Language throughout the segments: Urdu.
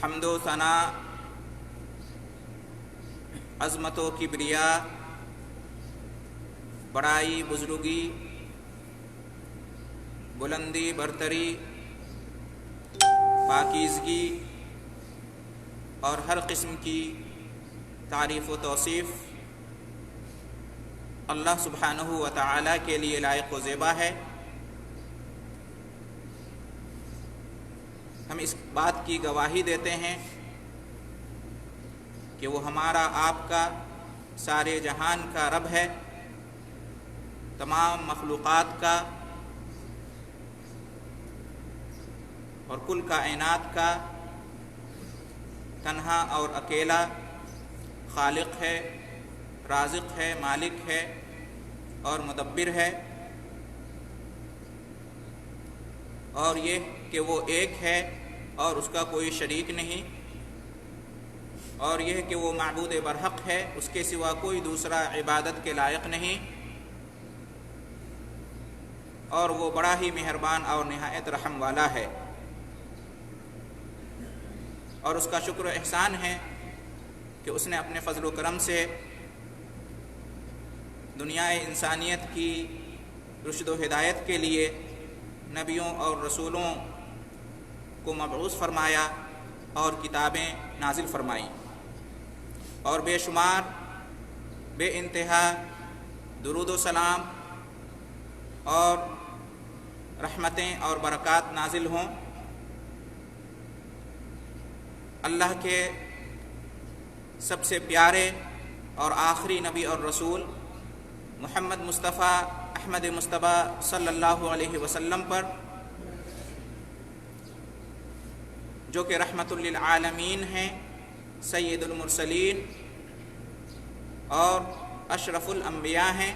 حمد و ثنا، عظمت و کبریا، بڑائی بزرگی، بلندی برتری، پاکیزگی اور ہر قسم کی تعریف و توصیف اللہ سبحانہ و تعالیٰ کے لیے لائق و زیبا ہے۔ ہم اس بات کی گواہی دیتے ہیں کہ وہ ہمارا آپ کا سارے جہان کا رب ہے، تمام مخلوقات کا اور کل کائنات کا تنہا اور اکیلا خالق ہے، رازق ہے، مالک ہے اور مدبر ہے، اور یہ کہ وہ ایک ہے اور اس کا کوئی شریک نہیں، اور یہ کہ وہ معبود برحق ہے، اس کے سوا کوئی دوسرا عبادت کے لائق نہیں، اور وہ بڑا ہی مہربان اور نہایت رحم والا ہے۔ اور اس کا شکر و احسان ہے کہ اس نے اپنے فضل و کرم سے دنیا انسانیت کی رشد و ہدایت کے لیے نبیوں اور رسولوں کو مبعوث فرمایا اور کتابیں نازل فرمائیں، اور بے شمار بے انتہا درود و سلام اور رحمتیں اور برکات نازل ہوں اللہ کے سب سے پیارے اور آخری نبی اور رسول محمد مصطفیٰ احمد مصطفیٰ صلی اللہ علیہ وسلم پر، جو کہ رحمت للعالمین ہیں، سید المرسلین اور اشرف الانبیاء ہیں،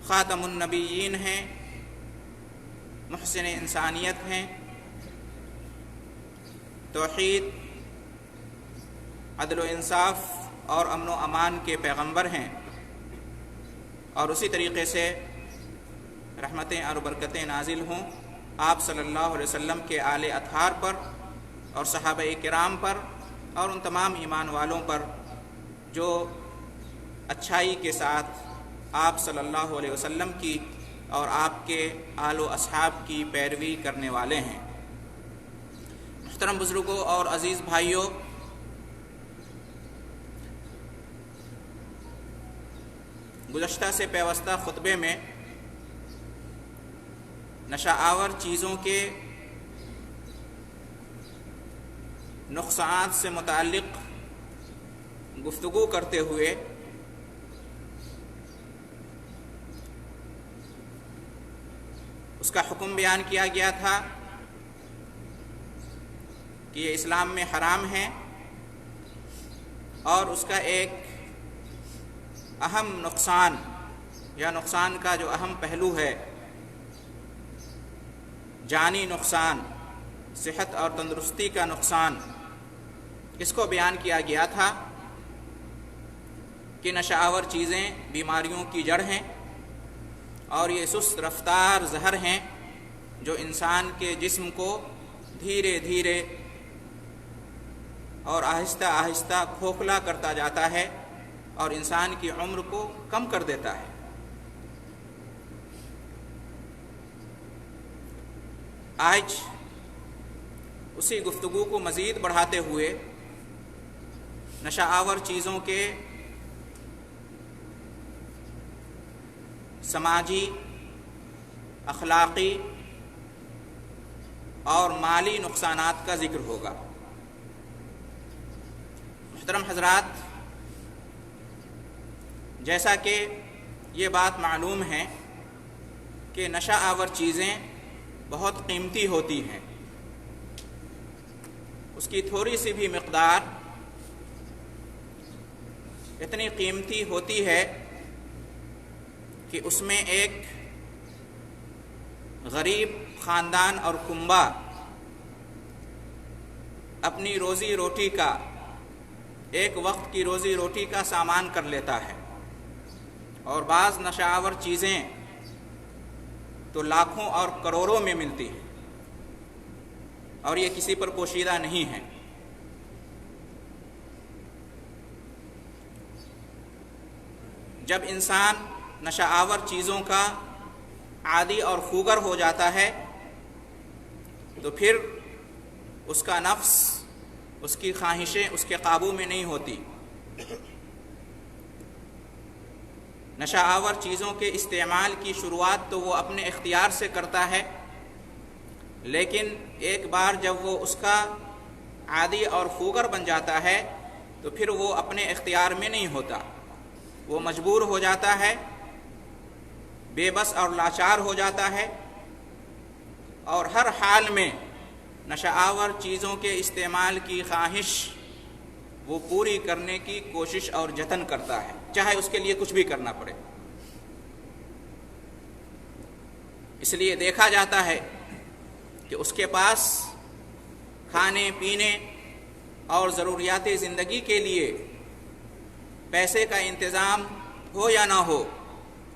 خاتم النبیین ہیں، محسن انسانیت ہیں، توحید، عدل و انصاف اور امن و امان کے پیغمبر ہیں، اور اسی طریقے سے رحمتیں اور برکتیں نازل ہوں آپ صلی اللہ علیہ وسلم کے آل اطہار پر اور صحابہ کرام پر اور ان تمام ایمان والوں پر جو اچھائی کے ساتھ آپ صلی اللہ علیہ وسلم کی اور آپ کے آل و اصحاب کی پیروی کرنے والے ہیں۔ محترم بزرگوں اور عزیز بھائیوں، گزشتہ سے پیوستہ خطبے میں نشہ آور چیزوں کے نقصانات سے متعلق گفتگو کرتے ہوئے اس کا حکم بیان کیا گیا تھا کہ یہ اسلام میں حرام ہے، اور اس کا ایک اہم نقصان یا نقصان کا جو اہم پہلو ہے، جانی نقصان، صحت اور تندرستی کا نقصان، اس کو بیان کیا گیا تھا کہ نشہ آور چیزیں بیماریوں کی جڑ ہیں، اور یہ سست رفتار زہر ہیں جو انسان کے جسم کو دھیرے دھیرے اور آہستہ آہستہ کھوکھلا کرتا جاتا ہے اور انسان کی عمر کو کم کر دیتا ہے۔ آج اسی گفتگو کو مزید بڑھاتے ہوئے نشہ آور چیزوں کے سماجی، اخلاقی اور مالی نقصانات کا ذکر ہوگا۔ محترم حضرات، جیسا کہ یہ بات معلوم ہے کہ نشہ آور چیزیں بہت قیمتی ہوتی ہیں، اس کی تھوڑی سی بھی مقدار اتنی قیمتی ہوتی ہے کہ اس میں ایک غریب خاندان اور کنبہ اپنی روزی روٹی کا، ایک وقت کی روزی روٹی کا سامان کر لیتا ہے، اور بعض نشہ آور چیزیں تو لاکھوں اور کروڑوں میں ملتی ہیں۔ اور یہ کسی پر پوشیدہ نہیں ہے۔ جب انسان نشہ آور چیزوں کا عادی اور خوگر ہو جاتا ہے تو پھر اس کا نفس، اس کی خواہشیں اس کے قابو میں نہیں ہوتی۔ نشہ آور چیزوں کے استعمال کی شروعات تو وہ اپنے اختیار سے کرتا ہے، لیکن ایک بار جب وہ اس کا عادی اور خوگر بن جاتا ہے تو پھر وہ اپنے اختیار میں نہیں ہوتا، وہ مجبور ہو جاتا ہے، بے بس اور لاچار ہو جاتا ہے، اور ہر حال میں نشہ آور چیزوں کے استعمال کی خواہش وہ پوری کرنے کی کوشش اور جتن کرتا ہے، چاہے اس کے لیے کچھ بھی کرنا پڑے۔ اس لیے دیکھا جاتا ہے کہ اس کے پاس کھانے پینے اور ضروریات زندگی کے لیے پیسے کا انتظام ہو یا نہ ہو،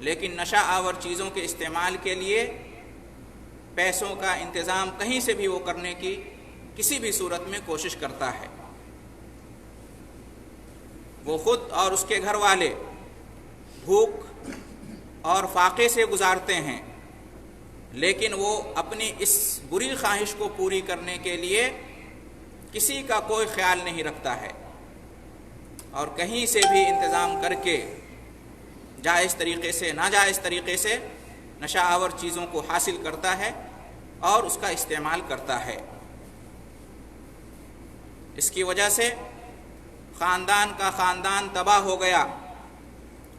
لیکن نشہ آور چیزوں کے استعمال کے لیے پیسوں کا انتظام کہیں سے بھی وہ کرنے کی کسی بھی صورت میں کوشش کرتا ہے۔ وہ خود اور اس کے گھر والے بھوک اور فاقے سے گزارتے ہیں، لیکن وہ اپنی اس بری خواہش کو پوری کرنے کے لیے کسی کا کوئی خیال نہیں رکھتا ہے، اور کہیں سے بھی انتظام کر کے جائز طریقے سے ناجائز طریقے سے نشہ آور چیزوں کو حاصل کرتا ہے اور اس کا استعمال کرتا ہے۔ اس کی وجہ سے خاندان کا خاندان تباہ ہو گیا،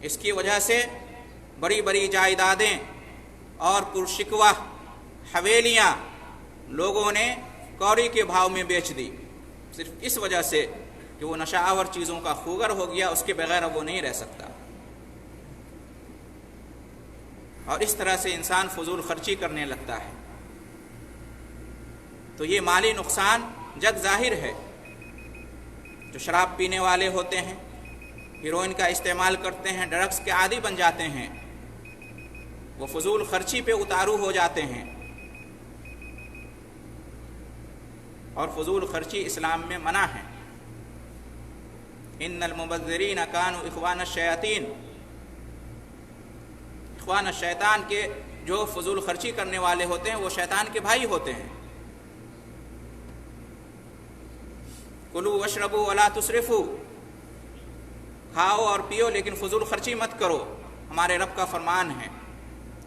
اس کی وجہ سے بڑی بڑی جائیدادیں اور پرشکوہ حویلیاں لوگوں نے کوڑی کے بھاؤ میں بیچ دی، صرف اس وجہ سے کہ وہ نشہ آور چیزوں کا خوگر ہو گیا، اس کے بغیر وہ نہیں رہ سکتا۔ اور اس طرح سے انسان فضول خرچی کرنے لگتا ہے، تو یہ مالی نقصان جگ ظاہر ہے۔ جو شراب پینے والے ہوتے ہیں، ہیروئن کا استعمال کرتے ہیں، ڈرگس کے عادی بن جاتے ہیں، وہ فضول خرچی پہ اتارو ہو جاتے ہیں، اور فضول خرچی اسلام میں منع ہے۔ ان المبذرین کانوا اخوان الشیاطین، اخوان الشیطان کے جو فضول خرچی کرنے والے ہوتے ہیں وہ شیطان کے بھائی ہوتے ہیں۔ کلوا واشربوا ولا تسرفوا، کھاؤ اور پیو لیکن فضول خرچی مت کرو، ہمارے رب کا فرمان ہے۔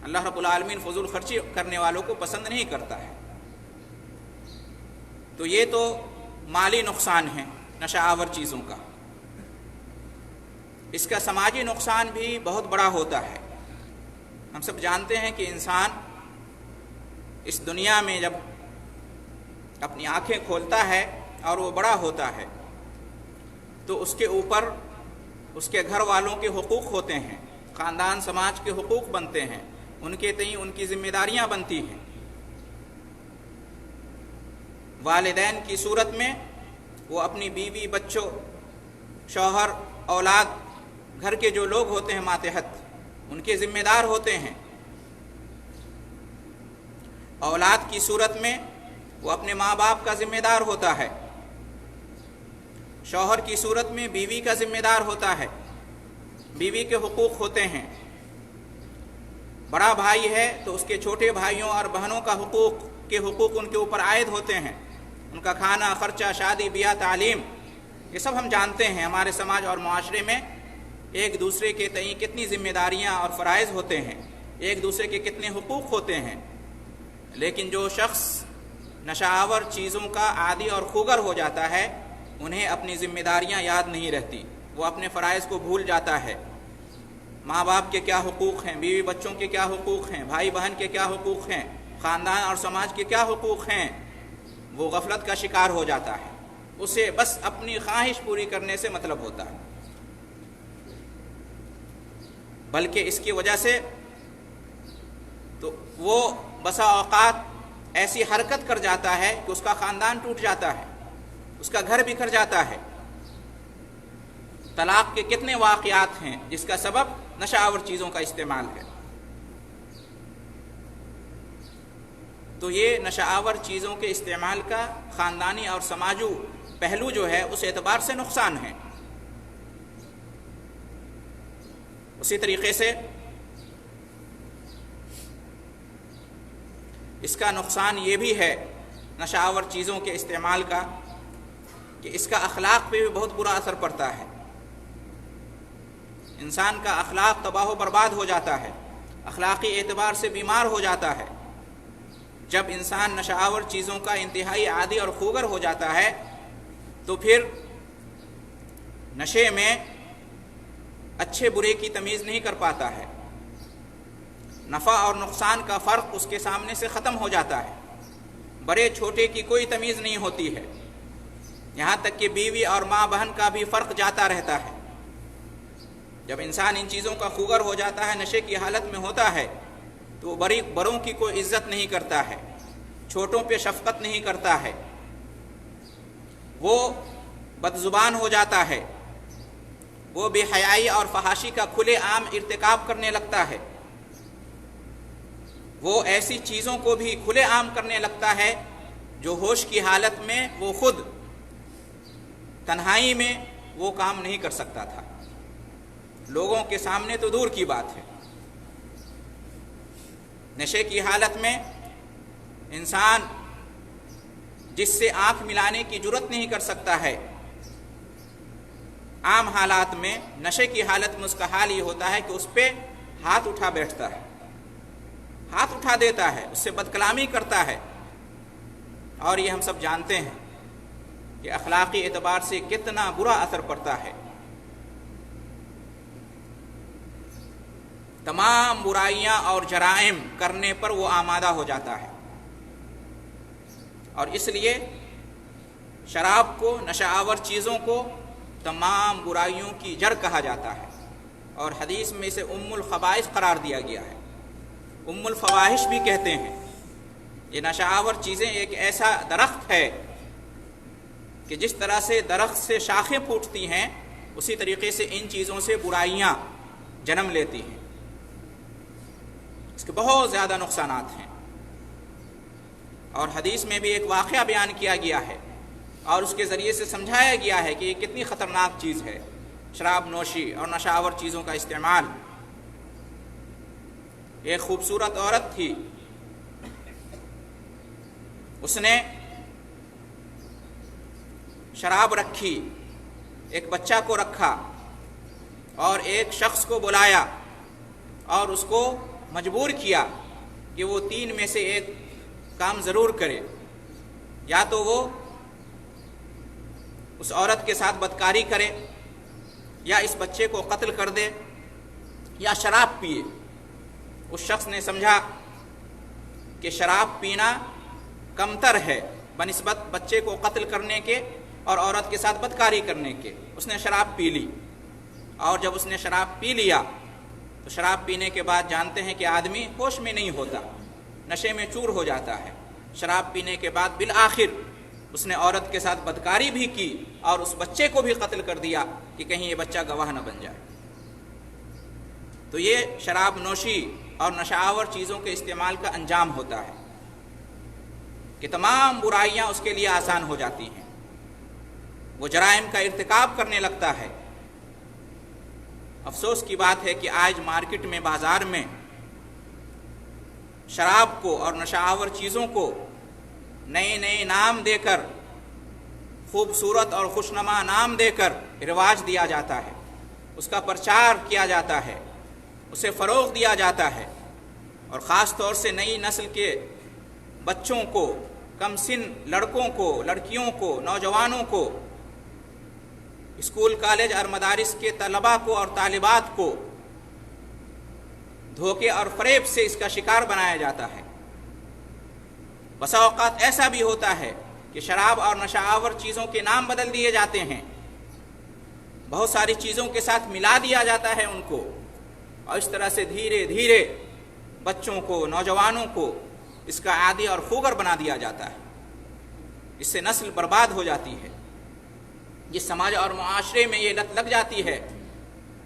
اللہ رب العالمین فضول خرچی کرنے والوں کو پسند نہیں کرتا ہے۔ تو یہ تو مالی نقصان ہے نشہ آور چیزوں کا۔ اس کا سماجی نقصان بھی بہت بڑا ہوتا ہے۔ ہم سب جانتے ہیں کہ انسان اس دنیا میں جب اپنی آنکھیں کھولتا ہے اور وہ بڑا ہوتا ہے تو اس کے اوپر اس کے گھر والوں کے حقوق ہوتے ہیں، خاندان سماج کے حقوق بنتے ہیں، ان کے تئیں ان کی ذمہ داریاں بنتی ہیں۔ والدین کی صورت میں وہ اپنی بیوی، بچوں، شوہر، اولاد، گھر کے جو لوگ ہوتے ہیں ماتحت، ان کے ذمہ دار ہوتے ہیں۔ اولاد کی صورت میں وہ اپنے ماں باپ کا ذمہ دار ہوتا ہے، شوہر کی صورت میں بیوی کا ذمہ دار ہوتا ہے، بیوی کے حقوق ہوتے ہیں۔ بڑا بھائی ہے تو اس کے چھوٹے بھائیوں اور بہنوں کا حقوق ان کے اوپر عائد ہوتے ہیں، ان کا کھانا، خرچہ، شادی بیاہ، تعلیم، یہ سب ہم جانتے ہیں۔ ہمارے سماج اور معاشرے میں ایک دوسرے کے تئیں کتنی ذمہ داریاں اور فرائض ہوتے ہیں، ایک دوسرے کے کتنے حقوق ہوتے ہیں، لیکن جو شخص نشہ آور چیزوں کا عادی اور خوگر ہو جاتا ہے انہیں اپنی ذمہ داریاں یاد نہیں رہتی، وہ اپنے فرائض کو بھول جاتا ہے۔ ماں باپ کے کیا حقوق ہیں، بیوی بچوں کے کیا حقوق ہیں، بھائی بہن کے کیا حقوق ہیں، خاندان اور سماج کے کیا حقوق ہیں، وہ غفلت کا شکار ہو جاتا ہے۔ اسے بس اپنی خواہش پوری کرنے سے مطلب ہوتا ہے، بلکہ اس کی وجہ سے تو وہ بسا اوقات ایسی حرکت کر جاتا ہے کہ اس کا خاندان ٹوٹ جاتا ہے، اس کا گھر بکھر جاتا ہے۔ طلاق کے کتنے واقعات ہیں جس کا سبب نشہ آور چیزوں کا استعمال ہے۔ تو یہ نشہ آور چیزوں کے استعمال کا خاندانی اور سماجی پہلو جو ہے اس اعتبار سے نقصان ہے۔ اسی طریقے سے اس کا نقصان یہ بھی ہے نشہ آور چیزوں کے استعمال کا کہ اس کا اخلاق پہ بھی بہت برا اثر پڑتا ہے۔ انسان کا اخلاق تباہ و برباد ہو جاتا ہے، اخلاقی اعتبار سے بیمار ہو جاتا ہے۔ جب انسان نشہ آور چیزوں کا انتہائی عادی اور خوگر ہو جاتا ہے تو پھر نشے میں اچھے برے کی تمیز نہیں کر پاتا ہے، نفع اور نقصان کا فرق اس کے سامنے سے ختم ہو جاتا ہے، بڑے چھوٹے کی کوئی تمیز نہیں ہوتی ہے، یہاں تک کہ بیوی اور ماں بہن کا بھی فرق جاتا رہتا ہے۔ جب انسان ان چیزوں کا خوگر ہو جاتا ہے، نشے کی حالت میں ہوتا ہے، تو وہ بڑوں کی کوئی عزت نہیں کرتا ہے، چھوٹوں پہ شفقت نہیں کرتا ہے، وہ بدزبان ہو جاتا ہے، وہ بے حیائی اور فحاشی کا کھلے عام ارتکاب کرنے لگتا ہے، وہ ایسی چیزوں کو بھی کھلے عام کرنے لگتا ہے جو ہوش کی حالت میں وہ خود تنہائی میں وہ کام نہیں کر سکتا تھا، لوگوں کے سامنے تو دور کی بات ہے۔ نشے کی حالت میں انسان جس سے آنکھ ملانے کی جرت نہیں کر سکتا ہے، عام حالات میں نشے کی حالت میں اس کا حال یہ ہوتا ہے کہ اس پہ ہاتھ اٹھا بیٹھتا ہے، ہاتھ اٹھا دیتا ہے، اس سے بدکلامی کرتا ہے، اور یہ ہم سب جانتے ہیں کہ اخلاقی اعتبار سے کتنا برا اثر پڑتا ہے۔ تمام برائیاں اور جرائم کرنے پر وہ آمادہ ہو جاتا ہے، اور اس لیے شراب کو، نشہ آور چیزوں کو تمام برائیوں کی جڑ کہا جاتا ہے، اور حدیث میں اسے ام الخبائث قرار دیا گیا ہے، ام الفواحش بھی کہتے ہیں۔ یہ نشہ آور چیزیں ایک ایسا درخت ہے کہ جس طرح سے درخت سے شاخیں پھوٹتی ہیں، اسی طریقے سے ان چیزوں سے برائیاں جنم لیتی ہیں، اس کے بہت زیادہ نقصانات ہیں۔ اور حدیث میں بھی ایک واقعہ بیان کیا گیا ہے اور اس کے ذریعے سے سمجھایا گیا ہے کہ یہ کتنی خطرناک چیز ہے شراب نوشی اور نشہ آور چیزوں کا استعمال۔ ایک خوبصورت عورت تھی، اس نے شراب رکھی، ایک بچہ کو رکھا اور ایک شخص کو بلایا اور اس کو مجبور کیا کہ وہ 3 میں سے ایک کام ضرور کرے، یا تو وہ اس عورت کے ساتھ بدکاری کرے، یا اس بچے کو قتل کر دے، یا شراب پیے۔ اس شخص نے سمجھا کہ شراب پینا کمتر ہے بنسبت بچے کو قتل کرنے کے اور عورت کے ساتھ بدکاری کرنے کے، اس نے شراب پی لی، اور جب اس نے شراب پی لیا تو شراب پینے کے بعد جانتے ہیں کہ آدمی ہوش میں نہیں ہوتا، نشے میں چور ہو جاتا ہے۔ شراب پینے کے بعد بالآخر اس نے عورت کے ساتھ بدکاری بھی کی اور اس بچے کو بھی قتل کر دیا کہ کہیں یہ بچہ گواہ نہ بن جائے۔ تو یہ شراب نوشی اور نشہ آور چیزوں کے استعمال کا انجام ہوتا ہے کہ تمام برائیاں اس کے لیے آسان ہو جاتی ہیں، وہ جرائم کا ارتکاب کرنے لگتا ہے۔ افسوس کی بات ہے کہ آج مارکیٹ میں، بازار میں شراب کو اور نشہ آور چیزوں کو نئے نئے نام دے کر، خوبصورت اور خوشنما نام دے کر رواج دیا جاتا ہے، اس کا پرچار کیا جاتا ہے، اسے فروغ دیا جاتا ہے، اور خاص طور سے نئی نسل کے بچوں کو، کم سن لڑکوں کو، لڑکیوں کو، نوجوانوں کو، اسکول کالج اور مدارس کے طلباء کو اور طالبات کو دھوکے اور فریب سے اس کا شکار بنایا جاتا ہے۔ بسا اوقات ایسا بھی ہوتا ہے کہ شراب اور نشہ آور چیزوں کے نام بدل دیے جاتے ہیں، بہت ساری چیزوں کے ساتھ ملا دیا جاتا ہے ان کو، اور اس طرح سے دھیرے دھیرے بچوں کو، نوجوانوں کو اس کا عادی اور خوگر بنا دیا جاتا ہے۔ اس سے نسل برباد ہو جاتی ہے۔ جس سماج اور معاشرے میں یہ لت لگ جاتی ہے،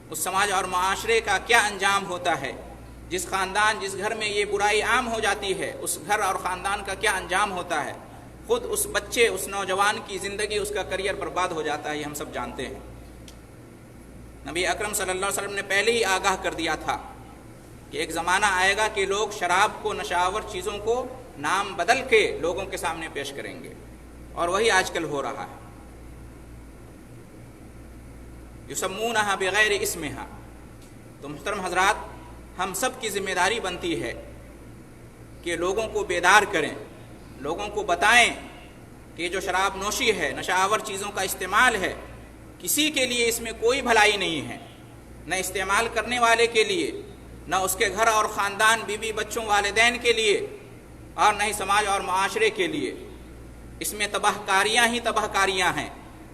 اس سماج اور معاشرے کا کیا انجام ہوتا ہے جس خاندان جس گھر میں یہ برائی عام ہو جاتی ہے اس گھر اور خاندان کا کیا انجام ہوتا ہے، خود اس بچے اس نوجوان کی زندگی اس کا کریئر برباد ہو جاتا ہے، یہ ہم سب جانتے ہیں۔ نبی اکرم صلی اللہ علیہ وسلم نے پہلے ہی آگاہ کر دیا تھا کہ ایک زمانہ آئے گا کہ لوگ شراب کو، نشاور چیزوں کو نام بدل کے لوگوں کے سامنے پیش کریں گے، اور وہی آج کل ہو رہا ہے۔ یسمونہا بغیر اسمہا۔ تو محترم حضرات، ہم سب کی ذمہ داری بنتی ہے کہ لوگوں کو بیدار کریں، لوگوں کو بتائیں کہ جو شراب نوشی ہے، نشاور چیزوں کا استعمال ہے، کسی کے لیے اس میں کوئی بھلائی نہیں ہے، نہ استعمال کرنے والے کے لیے، نہ اس کے گھر اور خاندان، بیوی بچوں، والدین کے لیے، اور نہ ہی سماج اور معاشرے کے لیے۔ اس میں تباہ کاریاں ہی تباہ کاریاں ہیں،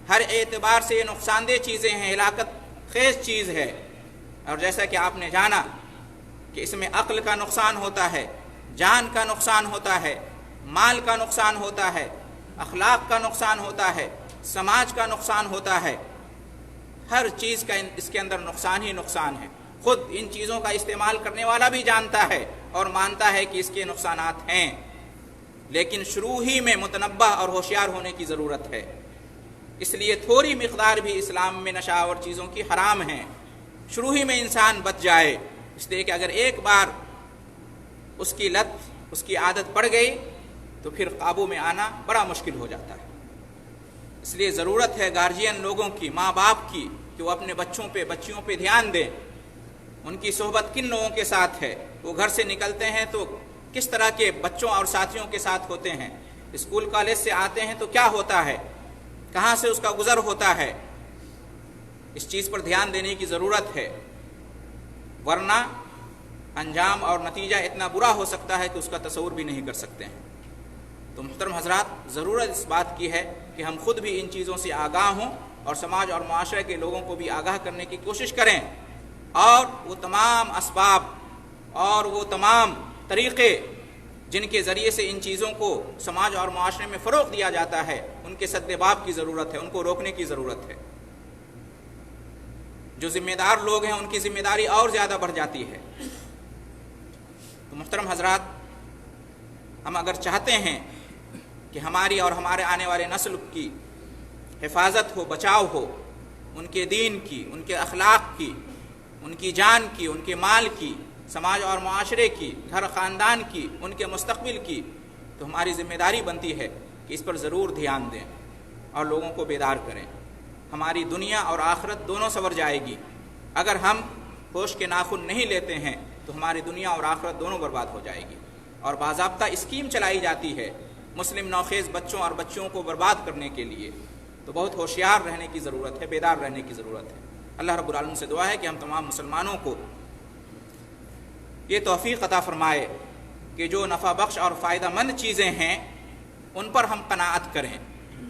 ہر اعتبار سے یہ نقصان دہ چیزیں ہیں، ہلاکت خیز چیز ہے۔ اور جیسا کہ آپ نے جانا کہ اس میں عقل کا نقصان ہوتا ہے، جان کا نقصان ہوتا ہے، مال کا نقصان ہوتا ہے، اخلاق کا نقصان ہوتا ہے، سماج کا نقصان ہوتا ہے، ہر چیز کا اس کے اندر نقصان ہی نقصان ہے۔ خود ان چیزوں کا استعمال کرنے والا بھی جانتا ہے اور مانتا ہے کہ اس کے نقصانات ہیں، لیکن شروع ہی میں متنبہ اور ہوشیار ہونے کی ضرورت ہے۔ اس لیے تھوڑی مقدار بھی اسلام میں نشاور چیزوں کی حرام ہیں، شروع ہی میں انسان بچ جائے، اس لیے کہ اگر ایک بار اس کی لت، اس کی عادت پڑ گئی تو پھر قابو میں آنا بڑا مشکل ہو جاتا ہے۔ اس لیے ضرورت ہے گارجین لوگوں کی، ماں باپ کی، کہ وہ اپنے بچوں پہ، بچیوں پہ دھیان دیں، ان کی صحبت کن لوگوں کے ساتھ ہے، وہ گھر سے نکلتے ہیں تو کس طرح کے بچوں اور ساتھیوں کے ساتھ ہوتے ہیں، اسکول کالج سے آتے ہیں تو کیا ہوتا ہے، کہاں سے اس کا گزر ہوتا ہے، اس چیز پر دھیان دینے کی ضرورت ہے، ورنہ انجام اور نتیجہ اتنا برا ہو سکتا ہے کہ اس کا تصور بھی نہیں کر سکتے ہیں۔ تو محترم حضرات، ضرورت اس بات کی ہے کہ ہم خود بھی ان چیزوں سے آگاہ ہوں اور سماج اور معاشرے کے لوگوں کو بھی آگاہ کرنے کی کوشش کریں، اور وہ تمام اسباب اور وہ تمام طریقے جن کے ذریعے سے ان چیزوں کو سماج اور معاشرے میں فروغ دیا جاتا ہے، ان کے سد باب کی ضرورت ہے، ان کو روکنے کی ضرورت ہے۔ جو ذمہ دار لوگ ہیں ان کی ذمہ داری اور زیادہ بڑھ جاتی ہے۔ تو محترم حضرات، ہم اگر چاہتے ہیں کہ ہماری اور ہمارے آنے والے نسل کی حفاظت ہو، بچاؤ ہو، ان کے دین کی، ان کے اخلاق کی، ان کی جان کی، ان کے مال کی، سماج اور معاشرے کی، گھر خاندان کی، ان کے مستقبل کی، تو ہماری ذمہ داری بنتی ہے کہ اس پر ضرور دھیان دیں اور لوگوں کو بیدار کریں۔ ہماری دنیا اور آخرت دونوں سنور جائے گی۔ اگر ہم ہوش کے ناخن نہیں لیتے ہیں تو ہماری دنیا اور آخرت دونوں برباد ہو جائے گی۔ اور باضابطہ اسکیم چلائی جاتی ہے مسلم نوخیز بچوں اور بچیوں کو برباد کرنے کے لیے، تو بہت ہوشیار رہنے کی ضرورت ہے، بیدار رہنے کی ضرورت ہے۔ اللہ رب العالمین سے دعا ہے کہ ہم تمام مسلمانوں کو یہ توفیق عطا فرمائے کہ جو نفع بخش اور فائدہ مند چیزیں ہیں ان پر ہم قناعت کریں،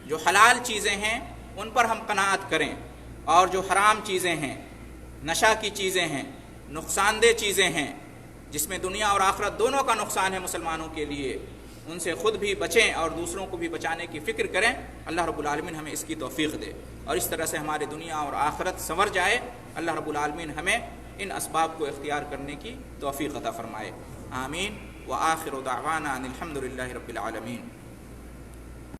جو حلال چیزیں ہیں ان پر ہم قناعت کریں، اور جو حرام چیزیں ہیں، نشہ کی چیزیں ہیں، نقصان دہ چیزیں ہیں جس میں دنیا اور آخرت دونوں کا نقصان ہے مسلمانوں کے لیے، ان سے خود بھی بچیں اور دوسروں کو بھی بچانے کی فکر کریں۔ اللہ رب العالمین ہمیں اس کی توفیق دے اور اس طرح سے ہماری دنیا اور آخرت سنور جائے۔ اللہ رب العالمین ہمیں ان اسباب کو اختیار کرنے کی توفیق عطا فرمائے۔ آمین۔ وآخر دعوانا ان الحمد للہ رب العالمین۔